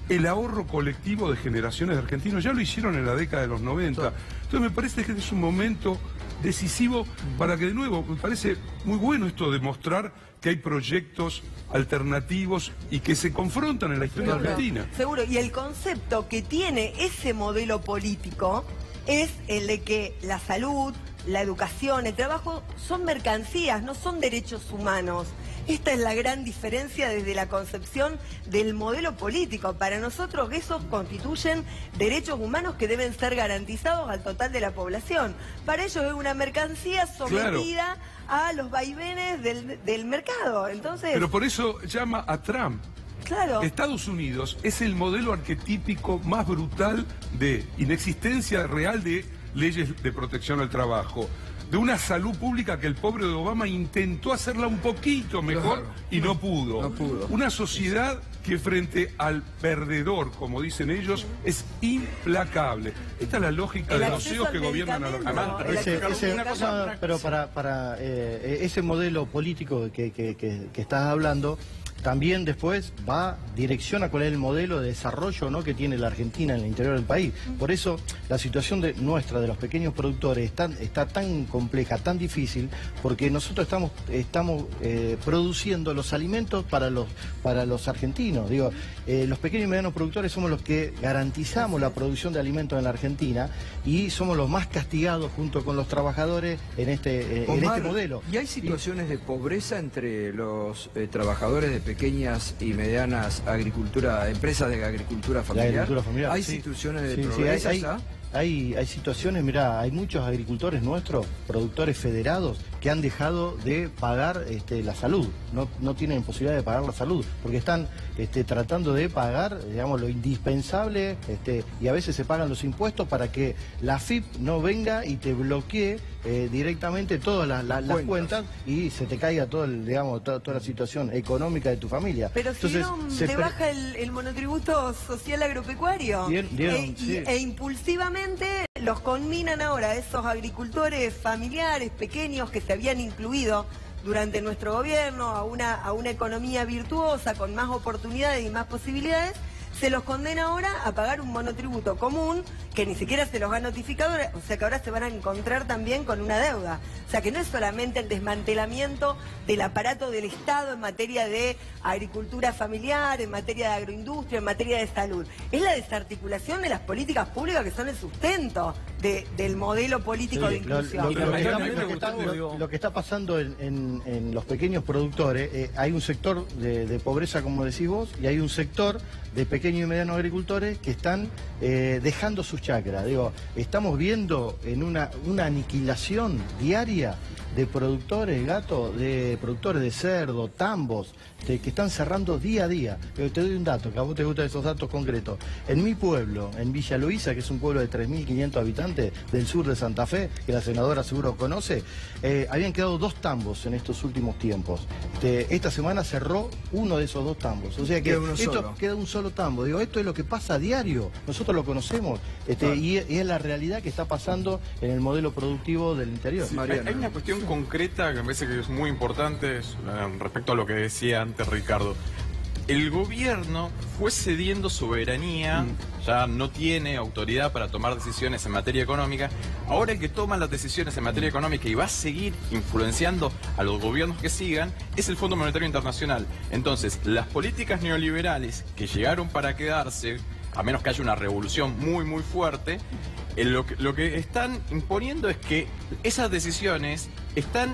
Speaker 8: el ahorro colectivo de generaciones de argentinos. Ya lo hicieron en la década de los 90. Entonces me parece que este es un momento decisivo para que, de nuevo, me parece muy bueno esto de mostrar que hay proyectos alternativos y que se confrontan en la historia argentina.
Speaker 9: Seguro, y el concepto que tiene ese modelo político es el de que la salud, la educación, el trabajo son mercancías, no son derechos humanos. Esta es la gran diferencia desde la concepción del modelo político. Para nosotros esos constituyen derechos humanos que deben ser garantizados al total de la población. Para ellos es una mercancía sometida a los vaivenes del mercado. Entonces,
Speaker 8: pero por eso llama a Trump.
Speaker 9: Claro.
Speaker 8: Estados Unidos es el modelo arquetípico más brutal de inexistencia real de leyes de protección al trabajo, de una salud pública que el pobre de Obama intentó hacerla un poquito mejor y no pudo. Una sociedad que frente al perdedor, como dicen ellos, es implacable. Esta es la lógica de los CEOs que gobiernan a la
Speaker 5: Pero para ese modelo político que estás hablando, también después direcciona cuál es el modelo de desarrollo, ¿no?, que tiene la Argentina en el interior del país. Por eso la situación nuestra, de los pequeños productores, está tan compleja, tan difícil, porque nosotros estamos produciendo los alimentos para los argentinos. Digo, los pequeños y medianos productores somos los que garantizamos la producción de alimentos en la Argentina y somos los más castigados junto con los trabajadores en este modelo.
Speaker 1: ¿Y hay situaciones de pobreza entre los trabajadores de pequeñas y medianas empresas de agricultura familiar? ¿Hay situaciones de pobreza ya?
Speaker 5: Hay situaciones, mirá, hay muchos agricultores nuestros, productores federados, que han dejado de pagar la salud, no tienen posibilidad de pagar la salud, porque están tratando de pagar, digamos, lo indispensable, y a veces se pagan los impuestos para que la AFIP no venga y te bloquee directamente todas las cuentas y se te caiga toda la situación económica de tu familia.
Speaker 9: Pero entonces, si no te baja el monotributo social agropecuario e impulsivamente los conminan ahora a esos agricultores familiares pequeños que se habían incluido durante nuestro gobierno a una economía virtuosa con más oportunidades y más posibilidades. Se los condena ahora a pagar un monotributo común que ni siquiera se los ha notificado, o sea que ahora se van a encontrar también con una deuda. O sea que no es solamente el desmantelamiento del aparato del Estado en materia de agricultura familiar, en materia de agroindustria, en materia de salud. Es la desarticulación de las políticas públicas que son el sustento del modelo político de inclusión.
Speaker 5: Lo que está pasando en los pequeños productores, hay un sector de pobreza, como decís vos, y hay un sector de pequeños y medianos agricultores que están dejando sus chacras. Digo, estamos viendo en una aniquilación diaria de productores, de productores de cerdo, tambos, que están cerrando día a día. Pero te doy un dato, que a vos te gustan esos datos concretos. En mi pueblo, en Villa Luisa, que es un pueblo de 3.500 habitantes del sur de Santa Fe, que la senadora seguro conoce, habían quedado 2 tambos en estos últimos tiempos. Esta semana cerró uno de esos 2 tambos. O sea que queda un solo tambo. Digo, esto es lo que pasa a diario. Nosotros lo conocemos. Y es la realidad que está pasando en el modelo productivo del interior.
Speaker 4: Sí, hay una cuestión concreta que me parece que es muy importante respecto a lo que decía antes Ricardo. El gobierno fue cediendo soberanía, ya no tiene autoridad para tomar decisiones en materia económica. Ahora el que toma las decisiones en materia económica y va a seguir influenciando a los gobiernos que sigan es el Fondo Monetario Internacional. Entonces, las políticas neoliberales que llegaron para quedarse, a menos que haya una revolución muy muy fuerte, lo que están imponiendo es que esas decisiones están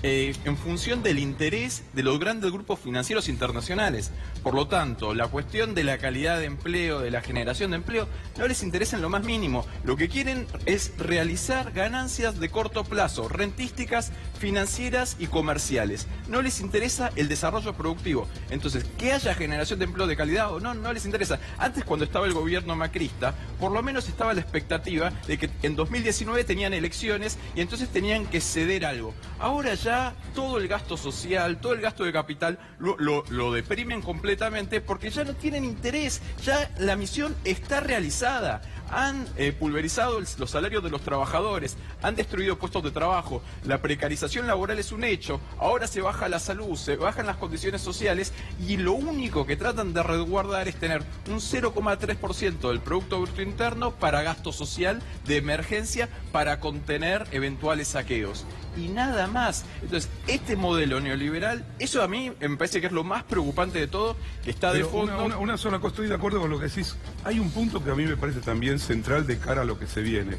Speaker 4: en función del interés de los grandes grupos financieros internacionales. Por lo tanto, la cuestión de la calidad de empleo, de la generación de empleo, no les interesa en lo más mínimo. Lo que quieren es realizar ganancias de corto plazo, rentísticas, financieras y comerciales. No les interesa el desarrollo productivo. Entonces, que haya generación de empleo de calidad o no, no les interesa. Antes, cuando estaba el gobierno macrista, por lo menos estaba la expectativa de que en 2019 tenían elecciones y entonces tenían que ceder algo. Ahora ya todo el gasto social, todo el gasto de capital lo deprimen completamente porque ya no tienen interés, ya la misión está realizada. Han pulverizado los salarios de los trabajadores, han destruido puestos de trabajo, la precarización laboral es un hecho, ahora se baja la salud, se bajan las condiciones sociales y lo único que tratan de resguardar es tener un 0,3% del Producto Bruto Interno para gasto social de emergencia para contener eventuales saqueos. Y nada más. Entonces, este modelo neoliberal, eso a mí me parece que es lo más preocupante de todo, que está de fondo.
Speaker 8: Una sola cosa, estoy de acuerdo con lo que decís. Hay un punto que a mí me parece también central de cara a lo que se viene.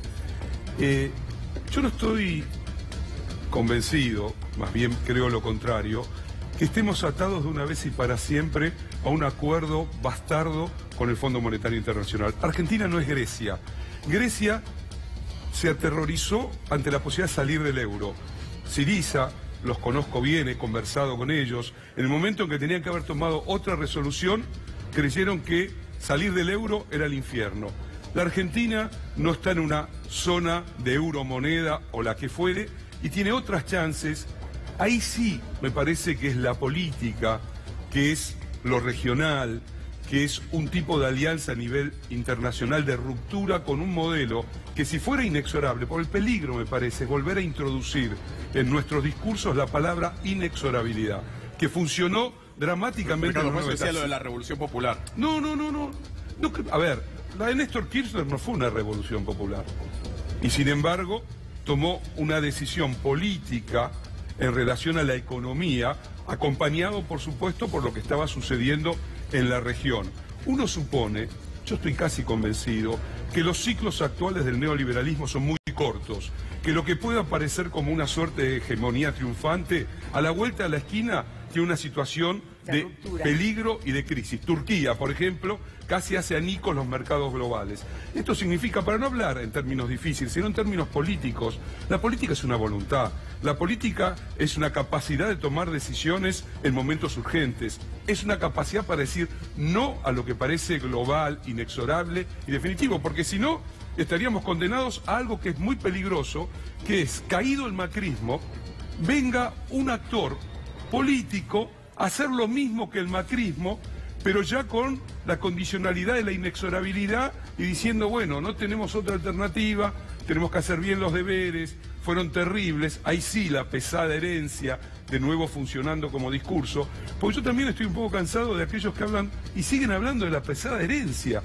Speaker 8: Yo no estoy convencido, más bien creo lo contrario, que estemos atados de una vez y para siempre a un acuerdo bastardo con el Fondo Monetario Internacional. Argentina no es Grecia. Grecia se aterrorizó ante la posibilidad de salir del euro. Syriza, los conozco bien, he conversado con ellos, en el momento en que tenían que haber tomado otra resolución, creyeron que salir del euro era el infierno. La Argentina no está en una zona de euromoneda o la que fuere y tiene otras chances. Ahí sí me parece que es la política, que es lo regional, que es un tipo de alianza a nivel internacional de ruptura con un modelo que si fuera inexorable, por el peligro me parece, volver a introducir en nuestros discursos la palabra inexorabilidad, que funcionó dramáticamente.
Speaker 4: Ricardo, no decía lo de la Revolución Popular.
Speaker 8: No, a ver, la de Néstor Kirchner no fue una revolución popular. Y sin embargo, tomó una decisión política en relación a la economía, acompañado, por supuesto, por lo que estaba sucediendo en la región. Uno supone, yo estoy casi convencido, que los ciclos actuales del neoliberalismo son muy cortos, que lo que pueda parecer como una suerte de hegemonía triunfante, a la vuelta de la esquina tiene una situación de peligro y de crisis. Turquía, por ejemplo, casi hace añicos los mercados globales. Esto significa, para no hablar en términos difíciles, sino en términos políticos, la política es una voluntad, la política es una capacidad de tomar decisiones en momentos urgentes, es una capacidad para decir no a lo que parece global, inexorable y definitivo, porque si no, estaríamos condenados a algo que es muy peligroso, que es, caído el macrismo, venga un actor político a hacer lo mismo que el macrismo, pero ya con la condicionalidad de la inexorabilidad y diciendo, bueno, no tenemos otra alternativa, tenemos que hacer bien los deberes, fueron terribles, ahí sí la pesada herencia de nuevo funcionando como discurso, porque yo también estoy un poco cansado de aquellos que hablan y siguen hablando de la pesada herencia.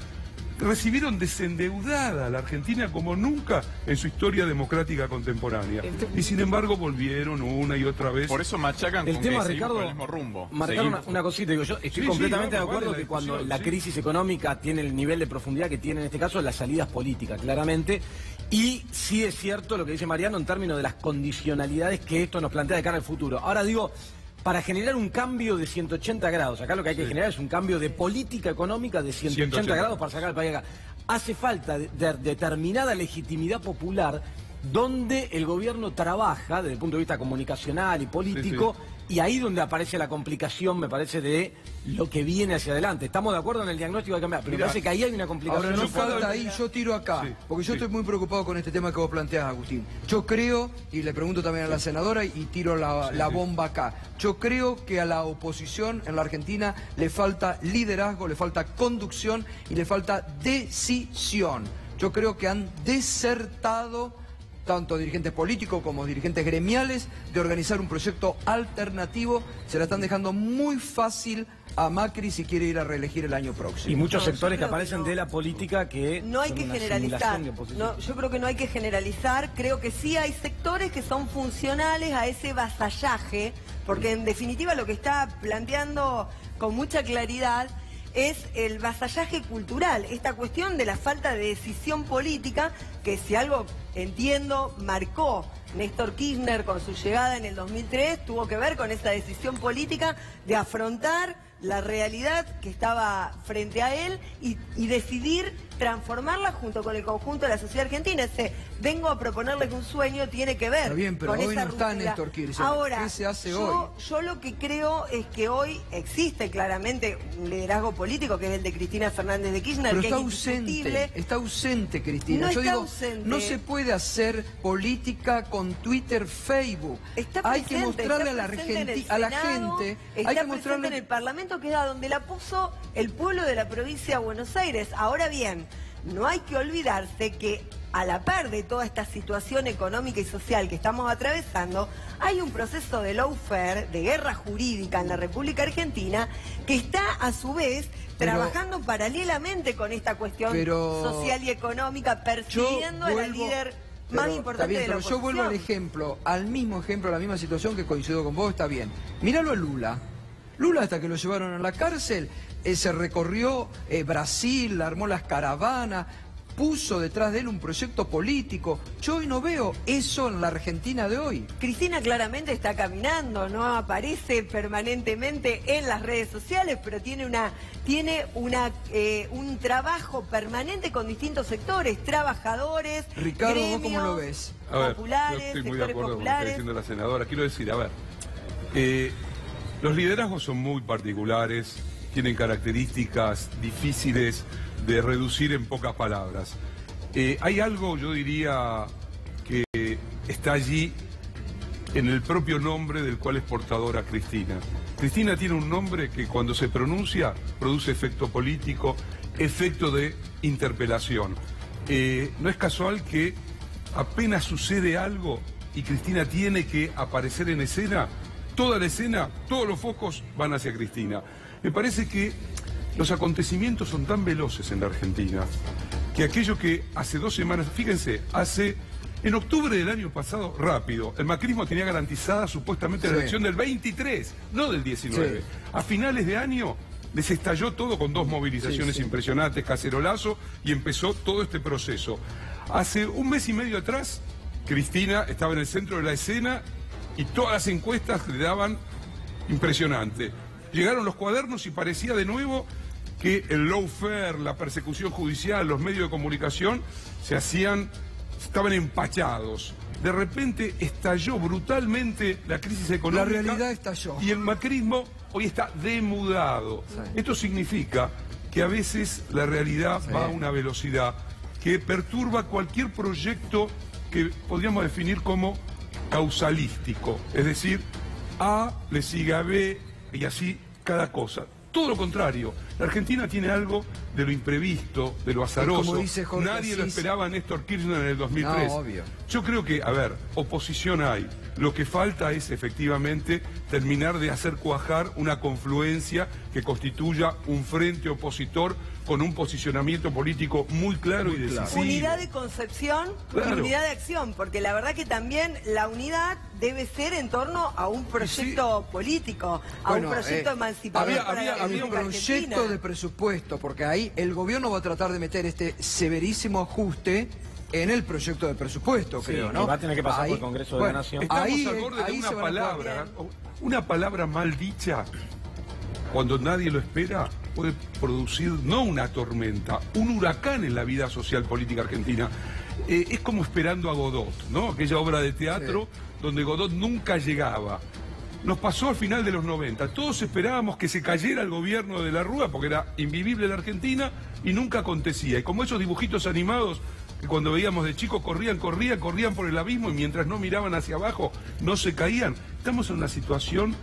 Speaker 8: Recibieron desendeudada a la Argentina como nunca en su historia democrática contemporánea. Y sin embargo volvieron una y otra vez.
Speaker 4: Por eso machacan
Speaker 3: el
Speaker 4: con
Speaker 3: tema,
Speaker 4: que
Speaker 3: Ricardo,
Speaker 4: por el mismo rumbo.
Speaker 3: Marcar una cosita, digo, yo estoy completamente de acuerdo que cuando la crisis económica tiene el nivel de profundidad que tiene en este caso, las salidas políticas, claramente. Y sí es cierto lo que dice Mariano en términos de las condicionalidades que esto nos plantea de cara al futuro. Ahora digo, para generar un cambio de 180 grados, acá lo que hay que generar es un cambio de política económica de 180 grados para sacar al país acá. Hace falta determinada legitimidad popular donde el gobierno trabaja desde el punto de vista comunicacional y político, y ahí donde aparece la complicación, me parece, de lo que viene hacia adelante. Estamos de acuerdo en el diagnóstico de cambiar, pero me parece que ahí hay una complicación.
Speaker 1: Ahora no falta ahí, yo tiro acá, porque yo estoy muy preocupado con este tema que vos planteás, Agustín. Yo creo, y le pregunto también a la senadora, y tiro la bomba acá, yo creo que a la oposición en la Argentina le falta liderazgo, le falta conducción y le falta decisión. Yo creo que han desertado tanto dirigentes políticos como dirigentes gremiales, de organizar un proyecto alternativo. Se la están dejando muy fácil a Macri si quiere ir a reelegir el año próximo.
Speaker 3: Y muchos sectores que aparecen de la política que
Speaker 9: no hay que generalizar. No, yo creo que no hay que generalizar. Creo que sí hay sectores que son funcionales a ese vasallaje, porque en definitiva lo que está planteando con mucha claridad es el vasallaje cultural, esta cuestión de la falta de decisión política, que si algo entiendo marcó Néstor Kirchner con su llegada en el 2003, tuvo que ver con esa decisión política de afrontar la realidad que estaba frente a él y decidir transformarla junto con el conjunto de la sociedad argentina. Vengo a proponerle que un sueño tiene que ver con
Speaker 1: hoy
Speaker 9: esa
Speaker 1: no está
Speaker 9: ruptura.
Speaker 1: Néstor Kirchner.
Speaker 9: Ahora,
Speaker 1: ¿qué se hace hoy?
Speaker 9: Yo lo que creo es que hoy existe claramente un liderazgo político, que es el de Cristina Fernández de Kirchner,
Speaker 1: pero
Speaker 9: que
Speaker 1: está
Speaker 9: es
Speaker 1: ausente, está ausente Cristina.
Speaker 9: No
Speaker 1: Yo
Speaker 9: está
Speaker 1: digo,
Speaker 9: ausente.
Speaker 1: no se puede hacer política con Twitter, Facebook. Hay que mostrarle a la gente, hay que mostrarle
Speaker 9: en el Parlamento, que es a donde la puso el pueblo de la provincia de Buenos Aires. Ahora bien, no hay que olvidarse que a la par de toda esta situación económica y social que estamos atravesando, hay un proceso de lawfare, de guerra jurídica en la República Argentina, que está a su vez trabajando paralelamente con esta cuestión social y económica, persiguiendo a la líder más importante de la oposición.
Speaker 1: Yo vuelvo al ejemplo, al mismo ejemplo, a la misma situación, que coincido con vos, está bien. Míralo a Lula. Lula, hasta que lo llevaron a la cárcel, se recorrió Brasil, armó las caravanas. puso detrás de él un proyecto político. Yo hoy no veo eso en la Argentina de hoy.
Speaker 9: Cristina claramente está caminando, no aparece permanentemente en las redes sociales, pero tiene un trabajo permanente con distintos sectores, trabajadores,
Speaker 1: Ricardo,
Speaker 9: gremios,
Speaker 1: ¿vos cómo lo ves?
Speaker 8: A ver,
Speaker 9: populares,
Speaker 8: yo estoy muy de
Speaker 9: sectores
Speaker 8: acuerdo con lo que está
Speaker 9: populares.
Speaker 8: diciendo la senadora. Quiero decir, a ver, los liderazgos son muy particulares, tienen características difíciles de reducir en pocas palabras. Hay algo, yo diría, que está allí en el propio nombre del cual es portadora Cristina. Cristina tiene un nombre que cuando se pronuncia produce efecto político, efecto de interpelación. No es casual que apenas sucede algo y Cristina tiene que aparecer en escena, toda la escena, todos los focos van hacia Cristina. Me parece que los acontecimientos son tan veloces en la Argentina que aquello que hace 2 semanas, fíjense, en octubre del año pasado, rápido, el macrismo tenía garantizada supuestamente la elección del 23, no del 19.
Speaker 1: Sí.
Speaker 8: A finales de año les estalló todo con 2 movilizaciones impresionantes, cacerolazo, y empezó todo este proceso. Hace 1 mes y medio atrás, Cristina estaba en el centro de la escena y todas las encuestas le daban impresionante. Llegaron los cuadernos y parecía de nuevo que el lawfare, la persecución judicial, los medios de comunicación estaban empachados. De repente estalló brutalmente la crisis económica.
Speaker 1: La realidad estalló.
Speaker 8: Y el macrismo hoy está demudado.
Speaker 1: Sí.
Speaker 8: Esto significa que a veces la realidad va a una velocidad que perturba cualquier proyecto que podríamos definir como causalístico. Es decir, A le sigue a B y así cada cosa. Todo lo contrario, la Argentina tiene algo de lo imprevisto, de lo azaroso.
Speaker 1: Como dice Jorge
Speaker 8: Nadie lo
Speaker 1: Asís.
Speaker 8: esperaba a Néstor Kirchner en el 2003.
Speaker 1: No, obvio.
Speaker 8: Yo creo que, a ver, oposición hay. Lo que falta es efectivamente terminar de hacer cuajar una confluencia que constituya un frente opositor con un posicionamiento político muy claro y decisivo.
Speaker 9: Unidad de concepción
Speaker 8: Claro.
Speaker 9: y unidad de acción, porque la verdad que también la unidad debe ser en torno a un proyecto político, a un proyecto emancipador para la
Speaker 1: había un
Speaker 9: República
Speaker 1: proyecto
Speaker 9: Argentina.
Speaker 1: de presupuesto, porque ahí el gobierno va a tratar de meter este severísimo ajuste en el proyecto de presupuesto, creo, ¿no?
Speaker 3: que va a tener que pasar por el Congreso de la Nación.
Speaker 8: Estamos
Speaker 1: Ahí-
Speaker 8: al borde de
Speaker 1: ahí
Speaker 8: una
Speaker 1: se van a
Speaker 8: palabra, una palabra mal dicha, cuando nadie lo espera, puede producir no una tormenta, un huracán en la vida social política argentina. Es como Esperando a Godot, ¿no? Aquella obra de teatro donde Godot nunca llegaba. Nos pasó al final de los 90. Todos esperábamos que se cayera el gobierno de la Rúa porque era invivible la Argentina y nunca acontecía. Y como esos dibujitos animados que cuando veíamos de chicos corrían por el abismo y mientras no miraban hacia abajo no se caían. Estamos en una situación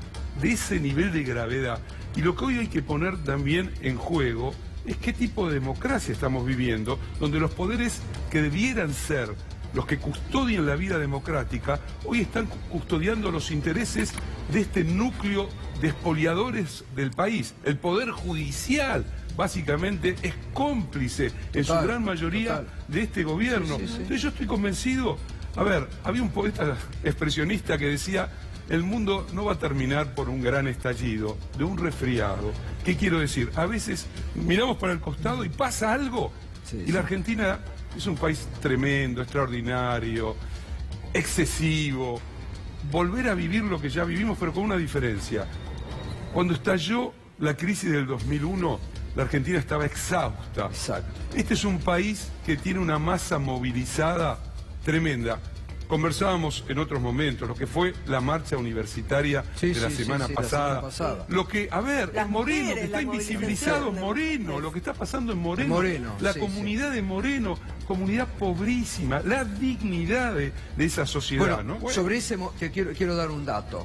Speaker 8: de ese nivel de gravedad. Y lo que hoy hay que poner también en juego es qué tipo de democracia estamos viviendo, donde los poderes que debieran ser los que custodian la vida democrática, hoy están custodiando los intereses de este núcleo de expoliadores del país. El Poder Judicial, básicamente, es cómplice en su gran mayoría de este gobierno. Entonces yo estoy convencido, a ver, había un poeta expresionista que decía, el mundo no va a terminar por un gran estallido, de un resfriado. ¿Qué quiero decir? A veces miramos para el costado y pasa algo, y la Argentina es un país tremendo, extraordinario, excesivo. Volver a vivir lo que ya vivimos, pero con una diferencia. Cuando estalló la crisis del 2001, la Argentina estaba exhausta.
Speaker 1: Exacto.
Speaker 8: Este es un país que tiene una masa movilizada tremenda. Conversábamos en otros momentos, lo que fue la marcha universitaria de la semana pasada. Lo que, a ver,
Speaker 9: Las
Speaker 8: es Moreno,
Speaker 9: mujeres,
Speaker 8: que está
Speaker 9: la
Speaker 8: invisibilizado en
Speaker 9: movilización de
Speaker 8: Moreno,
Speaker 9: mujeres.
Speaker 8: lo que está pasando en Moreno.
Speaker 1: Moreno,
Speaker 8: La
Speaker 1: sí,
Speaker 8: comunidad de Moreno, comunidad pobrísima, la dignidad de esa sociedad,
Speaker 1: Bueno,
Speaker 8: ¿no?
Speaker 1: sobre ese quiero dar un dato.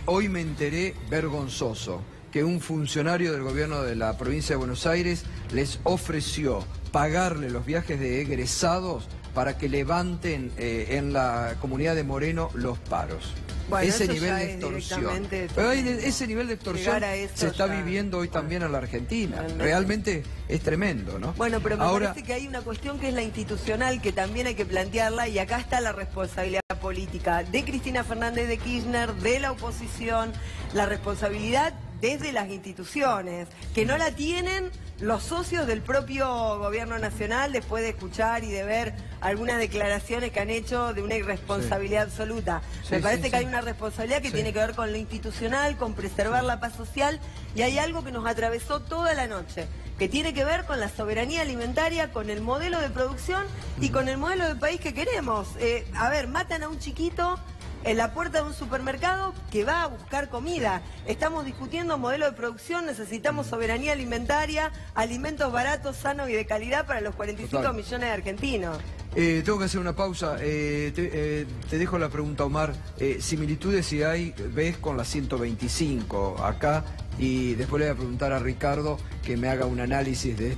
Speaker 1: Hoy me enteré, vergonzoso, que un funcionario del gobierno de la provincia de Buenos Aires les ofreció pagarle los viajes de egresados para que levanten en la comunidad de Moreno los paros.
Speaker 9: Bueno,
Speaker 1: ese
Speaker 9: eso
Speaker 1: nivel
Speaker 9: ya
Speaker 1: de
Speaker 9: es
Speaker 1: extorsión.
Speaker 9: directamente
Speaker 1: Pero
Speaker 9: tremendo.
Speaker 1: ese nivel de extorsión
Speaker 9: Llegar a eso
Speaker 1: se está
Speaker 9: ya,
Speaker 1: viviendo hoy también en la Argentina.
Speaker 9: Realmente.
Speaker 1: Realmente es tremendo, ¿no?
Speaker 9: Bueno, pero me
Speaker 1: Ahora,
Speaker 9: parece que hay una cuestión que es la institucional, que también hay que plantearla, y acá está la responsabilidad política de Cristina Fernández de Kirchner, de la oposición, la responsabilidad desde las instituciones, que no la tienen los socios del propio gobierno nacional después de escuchar y de ver algunas declaraciones que han hecho de una irresponsabilidad absoluta. Me parece que hay una responsabilidad que tiene que ver con lo institucional, con preservar la paz social, y hay algo que nos atravesó toda la noche, que tiene que ver con la soberanía alimentaria, con el modelo de producción y con el modelo de país que queremos. A ver, matan a un chiquito en la puerta de un supermercado que va a buscar comida. Estamos discutiendo modelo de producción, necesitamos soberanía alimentaria, alimentos baratos, sanos y de calidad para los 45 millones de argentinos.
Speaker 1: Tengo que hacer una pausa. Te dejo la pregunta, Omar. Similitudes si hay, ves, con la 125 acá, y después le voy a preguntar a Ricardo que me haga un análisis de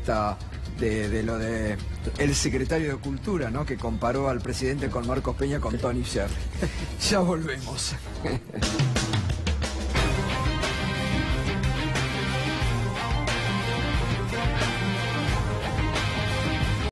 Speaker 1: de lo de el secretario de Cultura, ¿no? Que comparó al presidente con Marcos Peña con Tony Sher. Ya volvemos.